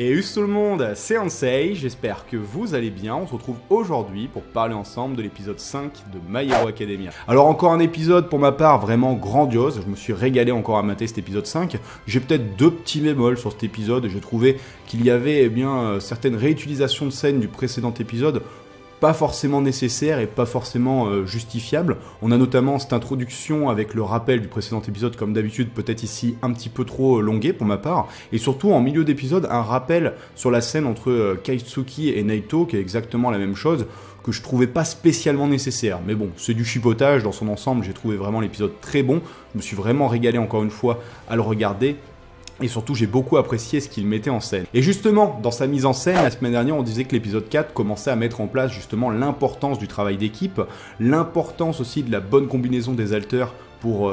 Et tout le monde, c'est Ansei, j'espère que vous allez bien. On se retrouve aujourd'hui pour parler ensemble de l'épisode 5 de My Hero Academia. Alors encore un épisode pour ma part vraiment grandiose, je me suis régalé encore à mater cet épisode 5. J'ai peut-être deux petits bémols sur cet épisode, je trouvais qu'il y avait certaines réutilisations de scènes du précédent épisode pas forcément nécessaire et pas forcément justifiable. On a notamment cette introduction avec le rappel du précédent épisode, comme d'habitude, peut-être ici un petit peu trop longué pour ma part, et surtout en milieu d'épisode, un rappel sur la scène entre Kaitsuki et Naito, qui est exactement la même chose, que je trouvais pas spécialement nécessaire. Mais bon, c'est du chipotage dans son ensemble, j'ai trouvé vraiment l'épisode très bon, je me suis vraiment régalé encore une fois à le regarder. Et surtout, j'ai beaucoup apprécié ce qu'il mettait en scène. Et justement, dans sa mise en scène, la semaine dernière, on disait que l'épisode 4 commençait à mettre en place justement l'importance du travail d'équipe, l'importance aussi de la bonne combinaison des haltères pour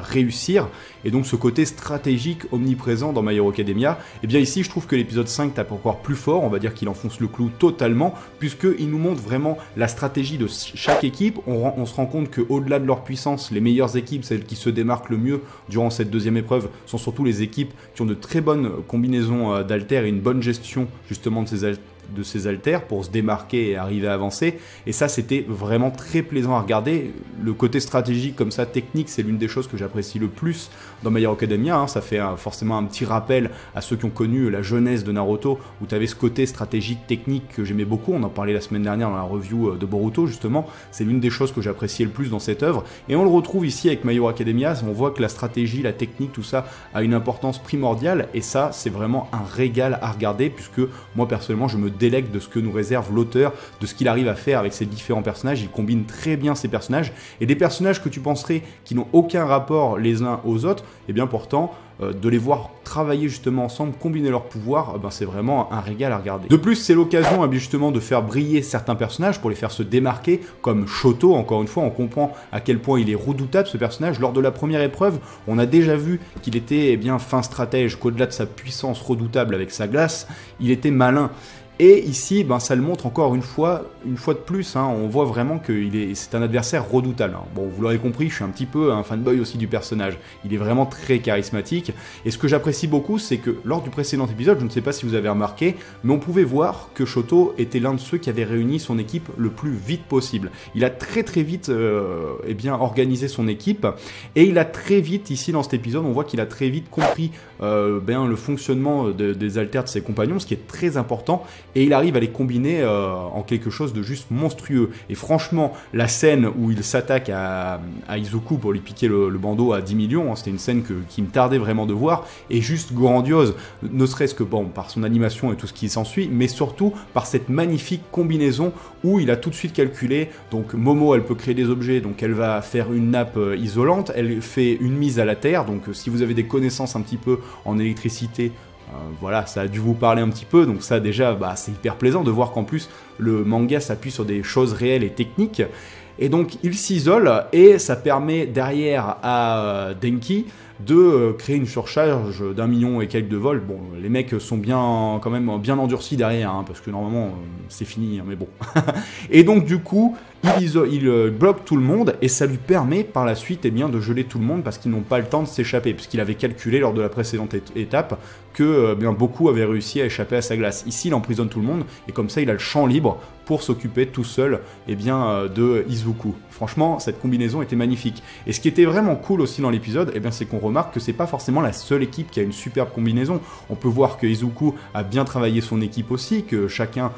réussir, et donc ce côté stratégique omniprésent dans My Hero Academia. Et bien ici, je trouve que l'épisode 5 tape encore plus fort, on va dire qu'il enfonce le clou totalement, puisqu'il nous montre vraiment la stratégie de chaque équipe. On se rend compte qu'au-delà de leur puissance, les meilleures équipes, celles qui se démarquent le mieux durant cette deuxième épreuve, sont surtout les équipes qui ont de très bonnes combinaisons d'haltères et une bonne gestion justement de ces haltères pour se démarquer et arriver à avancer. Et ça, c'était vraiment très plaisant à regarder. Le côté stratégique comme ça, technique, c'est l'une des choses que j'apprécie le plus dans My Hero Academia. Ça fait forcément un petit rappel à ceux qui ont connu la jeunesse de Naruto, où tu avais ce côté stratégique, technique que j'aimais beaucoup. On en parlait la semaine dernière dans la review de Boruto, justement. C'est l'une des choses que j'appréciais le plus dans cette œuvre. Et on le retrouve ici avec My Hero Academia. On voit que la stratégie, la technique, tout ça a une importance primordiale. Et ça, c'est vraiment un régal à regarder, puisque moi, personnellement, je me délègue de ce que nous réserve l'auteur, de ce qu'il arrive à faire avec ses différents personnages. Il combine très bien ces personnages, et des personnages que tu penserais qui n'ont aucun rapport les uns aux autres, et bien pourtant de les voir travailler justement ensemble, combiner leurs pouvoirs, c'est vraiment un régal à regarder. De plus, c'est l'occasion justement de faire briller certains personnages pour les faire se démarquer, comme Shoto. Encore une fois, on comprend à quel point il est redoutable ce personnage. Lors de la première épreuve, on a déjà vu qu'il était fin stratège, qu'au-delà de sa puissance redoutable avec sa glace, il était malin. Et ici, ça le montre encore une fois de plus, on voit vraiment que c'est un adversaire redoutable. Bon, vous l'aurez compris, je suis un petit peu un fanboy aussi du personnage. Il est vraiment très charismatique. Et ce que j'apprécie beaucoup, c'est que lors du précédent épisode, je ne sais pas si vous avez remarqué, mais on pouvait voir que Shoto était l'un de ceux qui avait réuni son équipe le plus vite possible. Il a très vite organisé son équipe, et il a très vite, ici dans cet épisode, on voit qu'il a très vite compris le fonctionnement des haltères de ses compagnons, ce qui est très important. Et il arrive à les combiner en quelque chose de juste monstrueux. Et franchement, la scène où il s'attaque à Izuku pour lui piquer le bandeau à 10 millions, c'était une scène qui me tardait vraiment de voir, est juste grandiose. Ne serait-ce que par son animation et tout ce qui s'ensuit, mais surtout par cette magnifique combinaison où il a tout de suite calculé. Donc Momo, elle peut créer des objets, donc elle va faire une nappe isolante, elle fait une mise à la terre. Donc si vous avez des connaissances un petit peu en électricité, voilà, ça a dû vous parler un petit peu, donc ça déjà, c'est hyper plaisant de voir qu'en plus le manga s'appuie sur des choses réelles et techniques. Et donc il s'isole, et ça permet derrière à Denki de créer une surcharge d'1 million et quelques de vol. Bon, les mecs sont quand même bien endurcis derrière, parce que normalement c'est fini, mais bon. Et donc du coup, il bloque tout le monde, et ça lui permet par la suite de geler tout le monde, parce qu'ils n'ont pas le temps de s'échapper, puisqu'il avait calculé lors de la précédente étape que beaucoup avaient réussi à échapper à sa glace. Ici, il emprisonne tout le monde, et comme ça, il a le champ libre pour s'occuper tout seul de Izuku. Franchement, cette combinaison était magnifique. Et ce qui était vraiment cool aussi dans l'épisode, c'est qu'on remarque que c'est pas forcément la seule équipe qui a une superbe combinaison. On peut voir que Izuku a bien travaillé son équipe aussi, que chacun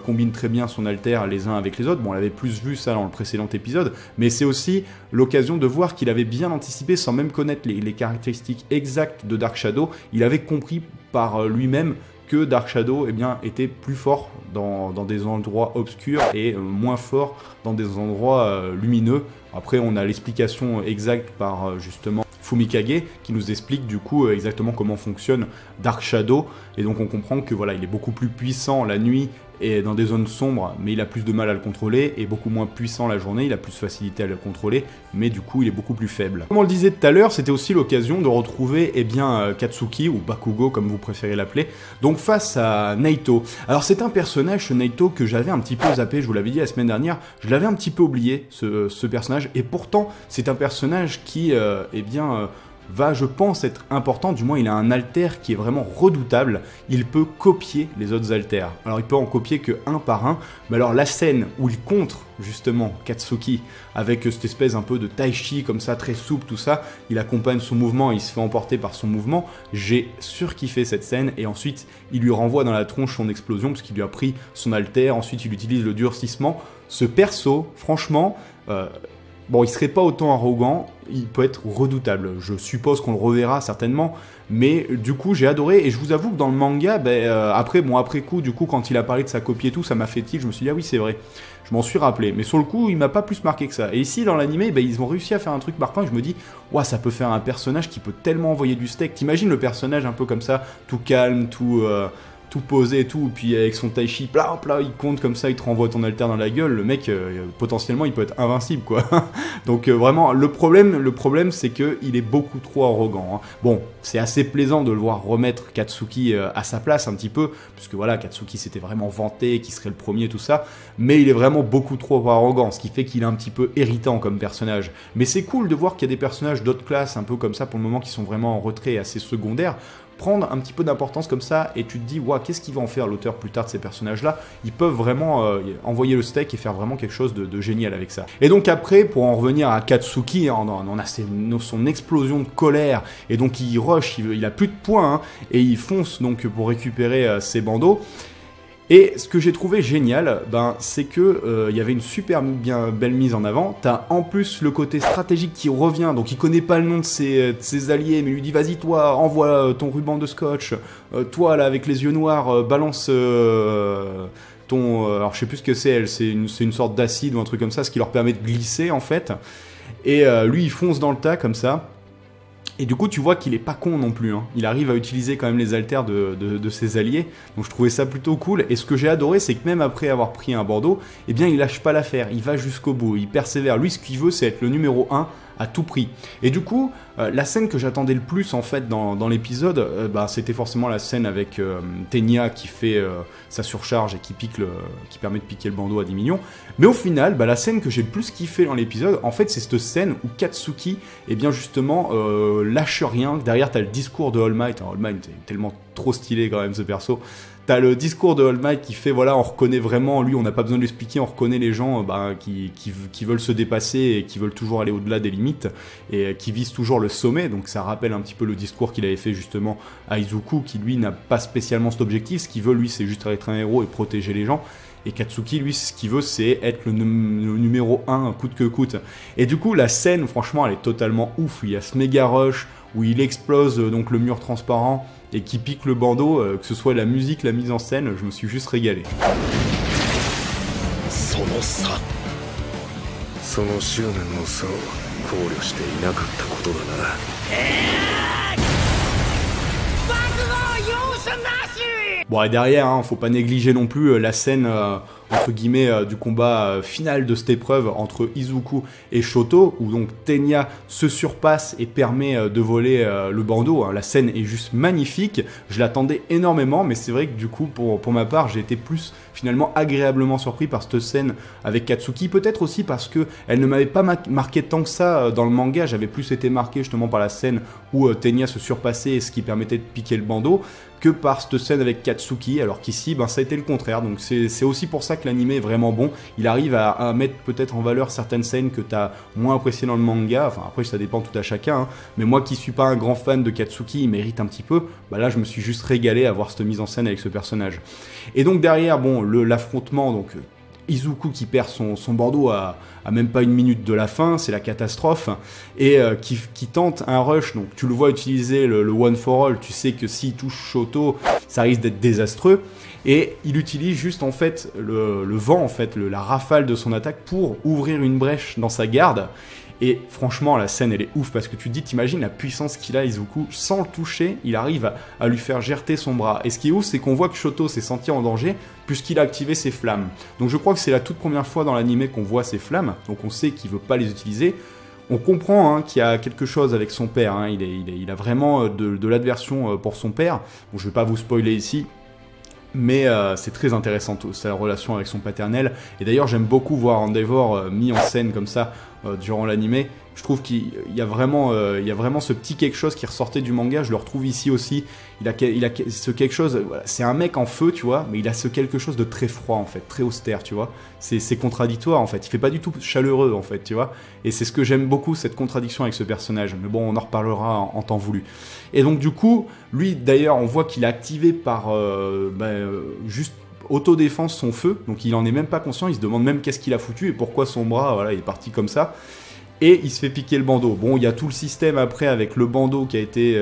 combine très bien son alter les uns avec les autres. Bon, on avait plus vu ça dans le précédent épisode, mais c'est aussi l'occasion de voir qu'il avait bien anticipé, sans même connaître les caractéristiques exactes de Dark Shadow. Il avait compris par lui-même que Dark Shadow était plus fort dans des endroits obscurs et moins fort dans des endroits lumineux. Après, on a l'explication exacte par justement Fumikage qui nous explique du coup exactement comment fonctionne Dark Shadow, et donc on comprend que voilà, il est beaucoup plus puissant la nuit et dans des zones sombres, mais il a plus de mal à le contrôler, et beaucoup moins puissant la journée, il a plus de facilité à le contrôler, mais du coup il est beaucoup plus faible. Comme on le disait tout à l'heure, c'était aussi l'occasion de retrouver Katsuki, ou Bakugo comme vous préférez l'appeler, donc face à Naito. Alors c'est un personnage, ce Naito, que j'avais un petit peu zappé, je vous l'avais dit la semaine dernière, je l'avais un petit peu oublié, ce personnage, et pourtant c'est un personnage qui va, je pense, être important. Du moins, il a un alter qui est vraiment redoutable. Il peut copier les autres alters. Alors, il peut en copier que un par un. Mais alors, la scène où il contre, justement, Katsuki, avec cette espèce un peu de tai chi, comme ça, très souple, tout ça, il accompagne son mouvement, il se fait emporter par son mouvement. J'ai surkiffé cette scène. Et ensuite, il lui renvoie dans la tronche son explosion, parce qu'il lui a pris son alter. Ensuite, il utilise le durcissement. Ce perso, franchement... bon, il serait pas autant arrogant, il peut être redoutable. Je suppose qu'on le reverra certainement, mais du coup j'ai adoré. Et je vous avoue que dans le manga, après coup, du coup quand il a parlé de sa copie et tout, ça m'a fait tilt. Je me suis dit ah oui c'est vrai, je m'en suis rappelé. Mais sur le coup, il m'a pas plus marqué que ça. Et ici dans l'animé, ils ont réussi à faire un truc marquant. Et je me dis ouah, ça peut faire un personnage qui peut tellement envoyer du steak. T'imagines le personnage un peu comme ça, tout calme, tout posé et tout, puis avec son tai chi, il compte comme ça, il te renvoie ton alter dans la gueule, le mec, potentiellement, il peut être invincible, quoi. Donc vraiment, le problème, c'est que il est beaucoup trop arrogant, hein. Bon, c'est assez plaisant de le voir remettre Katsuki à sa place un petit peu, puisque voilà, Katsuki s'était vraiment vanté, qu'il serait le premier, tout ça, mais il est vraiment beaucoup trop arrogant, ce qui fait qu'il est un petit peu irritant comme personnage. Mais c'est cool de voir qu'il y a des personnages d'autres classes, un peu comme ça pour le moment, qui sont vraiment en retrait, assez secondaires, prendre un petit peu d'importance comme ça, et tu te dis, waouh, qu'est-ce qu'il va en faire l'auteur plus tard de ces personnages-là? Ils peuvent vraiment envoyer le steak et faire vraiment quelque chose de génial avec ça. Et donc après, pour en revenir à Katsuki, on a son explosion de colère, et donc il rush, il a plus de points, hein, et il fonce donc pour récupérer ses bandeaux. Et ce que j'ai trouvé génial, c'est que y avait une super belle mise en avant. T'as en plus le côté stratégique qui revient, donc il connaît pas le nom de ses alliés, mais il lui dit vas-y toi, envoie ton ruban de scotch, toi là avec les yeux noirs, balance ton... alors je sais plus ce que c'est une sorte d'acide ou un truc comme ça, ce qui leur permet de glisser en fait. Et lui il fonce dans le tas comme ça. Et du coup, tu vois qu'il est pas con non plus, hein. Il arrive à utiliser quand même les alters de ses alliés. Donc je trouvais ça plutôt cool. Et ce que j'ai adoré, c'est que même après avoir pris un Bordeaux, eh bien il lâche pas l'affaire. Il va jusqu'au bout, il persévère. Lui, ce qu'il veut, c'est être le numéro 1 à tout prix. Et du coup, la scène que j'attendais le plus en fait dans l'épisode, c'était forcément la scène avec Tenya qui fait sa surcharge et qui permet de piquer le bandeau à 10 millions. Mais au final, la scène que j'ai le plus kiffé dans l'épisode, en fait, c'est cette scène où Katsuki, eh bien justement, lâche rien. Derrière, t'as le discours de All Might. All Might est tellement trop stylé quand même ce perso. T'as le discours de All Might qui fait, voilà, on reconnaît vraiment, lui, on n'a pas besoin de l'expliquer, on reconnaît les gens qui veulent se dépasser et qui veulent toujours aller au-delà des limites et qui visent toujours le sommet. Donc ça rappelle un petit peu le discours qu'il avait fait justement à Izuku, qui lui n'a pas spécialement cet objectif. Ce qu'il veut, lui, c'est juste être un héros et protéger les gens. Et Katsuki, lui, ce qu'il veut, c'est être le numéro 1, coûte que coûte. Et du coup, la scène, franchement, elle est totalement ouf. Il y a ce méga rush où il explose donc le mur transparent et qui pique le bandeau, que ce soit la musique, la mise en scène, je me suis juste régalé. Bon, et derrière, hein, faut pas négliger non plus la scène, entre guillemets, du combat final de cette épreuve entre Izuku et Shoto, où donc Tenya se surpasse et permet de voler le bandeau, hein. La scène est juste magnifique, je l'attendais énormément, mais c'est vrai que du coup, pour ma part, j'ai été plus finalement agréablement surpris par cette scène avec Katsuki, peut-être aussi parce que elle ne m'avait pas marqué tant que ça dans le manga, j'avais plus été marqué justement par la scène où Tenya se surpassait, ce qui permettait de piquer le bandeau, que par cette scène avec Katsuki, alors qu'ici, ça a été le contraire. Donc c'est aussi pour ça que l'anime est vraiment bon. Il arrive à mettre peut-être en valeur certaines scènes que tu as moins appréciées dans le manga. Enfin, après, ça dépend tout à chacun, hein. Mais moi qui suis pas un grand fan de Katsuki, il mérite un petit peu. Là, je me suis juste régalé à voir cette mise en scène avec ce personnage. Et donc derrière, l'affrontement, donc Izuku qui perd son Bordeaux à même pas une minute de la fin, c'est la catastrophe, et qui tente un rush, donc tu le vois utiliser le one for all, tu sais que s'il touche Shoto, ça risque d'être désastreux, et il utilise juste en fait le vent, en fait, la rafale de son attaque pour ouvrir une brèche dans sa garde. Et franchement, la scène, elle est ouf, parce que tu te dis, t'imagines la puissance qu'il a, Izuku, sans le toucher, il arrive à lui faire gerter son bras. Et ce qui est ouf, c'est qu'on voit que Shoto s'est senti en danger, puisqu'il a activé ses flammes. Donc je crois que c'est la toute première fois dans l'anime qu'on voit ces flammes, donc on sait qu'il veut pas les utiliser. On comprend, hein, qu'il y a quelque chose avec son père, hein. Il a vraiment de l'adversion pour son père. Bon, je vais pas vous spoiler ici, mais c'est très intéressant, sa relation avec son paternel. Et d'ailleurs, j'aime beaucoup voir Endeavor mis en scène comme ça durant l'anime. Je trouve qu'il y a vraiment ce petit quelque chose qui ressortait du manga. Je le retrouve ici aussi. Il a ce quelque chose. Voilà, c'est un mec en feu, tu vois, mais il a ce quelque chose de très froid en fait, très austère, tu vois. C'est contradictoire en fait. Il fait pas du tout chaleureux en fait, tu vois. Et c'est ce que j'aime beaucoup, cette contradiction avec ce personnage. Mais bon, on en reparlera en temps voulu. Et donc du coup, lui d'ailleurs, on voit qu'il est activé par juste autodéfense son feu. Donc il en est même pas conscient. Il se demande même qu'est-ce qu'il a foutu et pourquoi son bras, voilà, il est parti comme ça. Et il se fait piquer le bandeau. Bon, il y a tout le système après avec le bandeau qui a été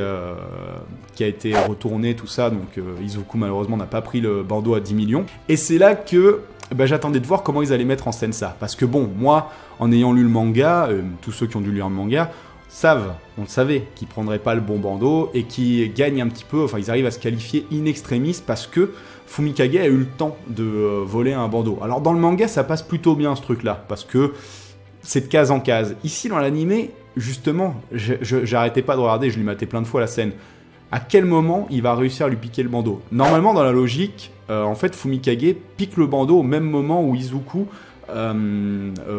retourné, tout ça. Donc Izuku malheureusement n'a pas pris le bandeau à 10 millions. Et c'est là que j'attendais de voir comment ils allaient mettre en scène ça. Parce que bon, moi, en ayant lu le manga, tous ceux qui ont dû lire le manga, on le savait, qu'ils prendraient pas le bon bandeau et qu'ils gagnent un petit peu, enfin ils arrivent à se qualifier in extremis parce que Fumikage a eu le temps de voler un bandeau. Alors dans le manga, ça passe plutôt bien ce truc-là, parce que c'est de case en case. Ici, dans l'animé, justement, j'arrêtais pas de regarder, je lui matais plein de fois la scène. À quel moment il va réussir à lui piquer le bandeau? Normalement, dans la logique, en fait, Fumikage pique le bandeau au même moment où Izuku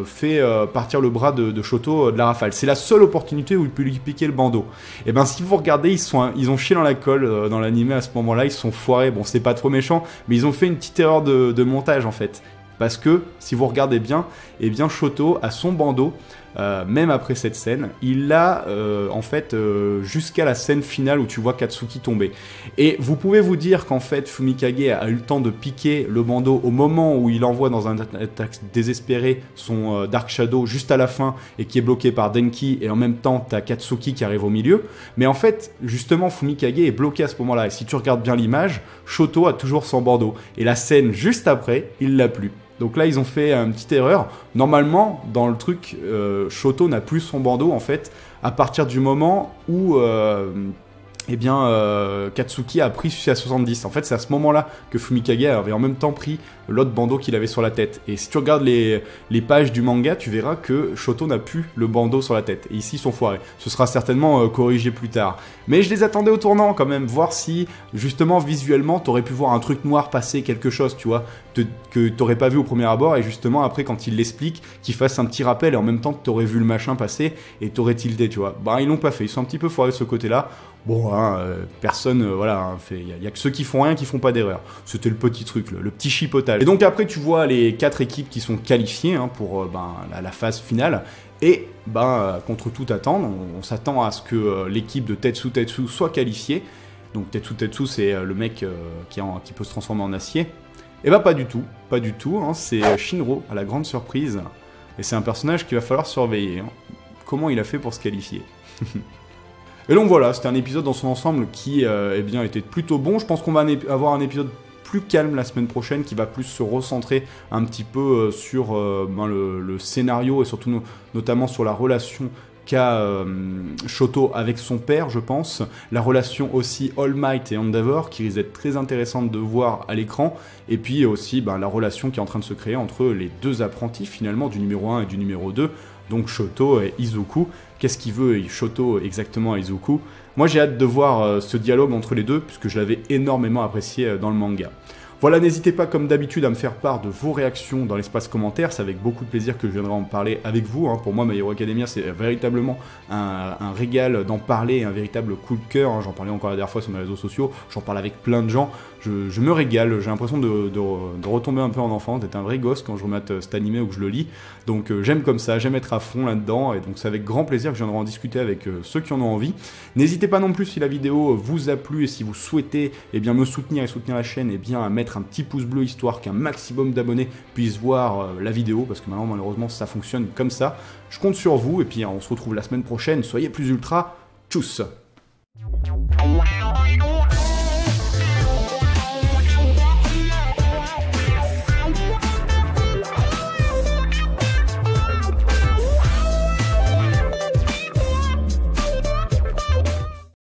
fait partir le bras de Shoto de la rafale. C'est la seule opportunité où il peut lui piquer le bandeau. Et ben, si vous regardez, ils ont chié dans la colle dans l'animé à ce moment-là, ils se sont foirés. Bon, c'est pas trop méchant, mais ils ont fait une petite erreur de montage en fait. Parce que, si vous regardez bien, eh bien Shoto a son bandeau, même après cette scène, il l'a en fait jusqu'à la scène finale où tu vois Katsuki tomber. Et vous pouvez vous dire qu'en fait Fumikage a eu le temps de piquer le bandeau au moment où il envoie dans un attaque désespéré son Dark Shadow juste à la fin et qui est bloqué par Denki, et en même temps t'as Katsuki qui arrive au milieu. Mais en fait, justement, Fumikage est bloqué à ce moment-là. Et si tu regardes bien l'image, Shoto a toujours son bandeau. Et la scène juste après, il l'a plus. Donc là, ils ont fait une petite erreur. Normalement, dans le truc, Shoto n'a plus son bandeau, en fait, à partir du moment où Katsuki a pris celui à 70. En fait, c'est à ce moment-là que Fumikage avait en même temps pris l'autre bandeau qu'il avait sur la tête. Et si tu regardes les pages du manga, tu verras que Shoto n'a plus le bandeau sur la tête. Et ici, ils sont foirés. Ce sera certainement corrigé plus tard. Mais je les attendais au tournant quand même, voir si, justement, visuellement, t'aurais pu voir un truc noir passer, quelque chose, tu vois, que t'aurais pas vu au premier abord, et justement, après, quand il l'explique, qu'il fasse un petit rappel, et en même temps que t'aurais vu le machin passer, et t'aurais tilté, tu vois. Bah, ils l'ont pas fait. Ils sont un petit peu foirés de ce côté-là. Bon, personne, voilà, il y a que ceux qui font rien qui font pas d'erreur. C'était le petit truc, le petit chipotage. Et donc après, tu vois les 4 équipes qui sont qualifiées pour la phase finale. Et contre tout attendre, on s'attend à ce que l'équipe de Tetsu soit qualifiée. Donc Tetsu, c'est le mec qui peut se transformer en acier. Et pas du tout, hein, c'est Shinro, à la grande surprise. Et c'est un personnage qu'il va falloir surveiller. Hein. Comment il a fait pour se qualifier? Et donc voilà, c'était un épisode dans son ensemble qui était plutôt bon. Je pense qu'on va avoir un épisode plus calme la semaine prochaine, qui va plus se recentrer un petit peu sur le scénario, et surtout notamment sur la relation qu'a Shoto avec son père, je pense. La relation aussi All Might et Endeavor, qui risque d'être très intéressante de voir à l'écran. Et puis aussi la relation qui est en train de se créer entre les deux apprentis, finalement, du numéro 1 et du numéro 2. Donc Shoto et Izuku. Qu'est-ce qu'il veut Shoto exactement à Izuku? Moi j'ai hâte de voir ce dialogue entre les deux, puisque je l'avais énormément apprécié dans le manga. Voilà, n'hésitez pas comme d'habitude à me faire part de vos réactions dans l'espace commentaire, c'est avec beaucoup de plaisir que je viendrai en parler avec vous. Hein. Pour moi, My Hero Academia, c'est véritablement un régal d'en parler, un véritable coup de cœur. Hein. J'en parlais encore la dernière fois sur mes réseaux sociaux, j'en parle avec plein de gens, je me régale, j'ai l'impression de retomber un peu en enfant, d'être un vrai gosse quand je remate cet animé ou que je le lis. Donc j'aime comme ça, j'aime être à fond là-dedans, et donc c'est avec grand plaisir que je viendrai en discuter avec ceux qui en ont envie. N'hésitez pas non plus, si la vidéo vous a plu et si vous souhaitez me soutenir et soutenir la chaîne, à mettre un petit pouce bleu, histoire qu'un maximum d'abonnés puissent voir la vidéo, parce que maintenant malheureusement ça fonctionne comme ça. Je compte sur vous, et puis on se retrouve la semaine prochaine. Soyez plus ultra, tchuss!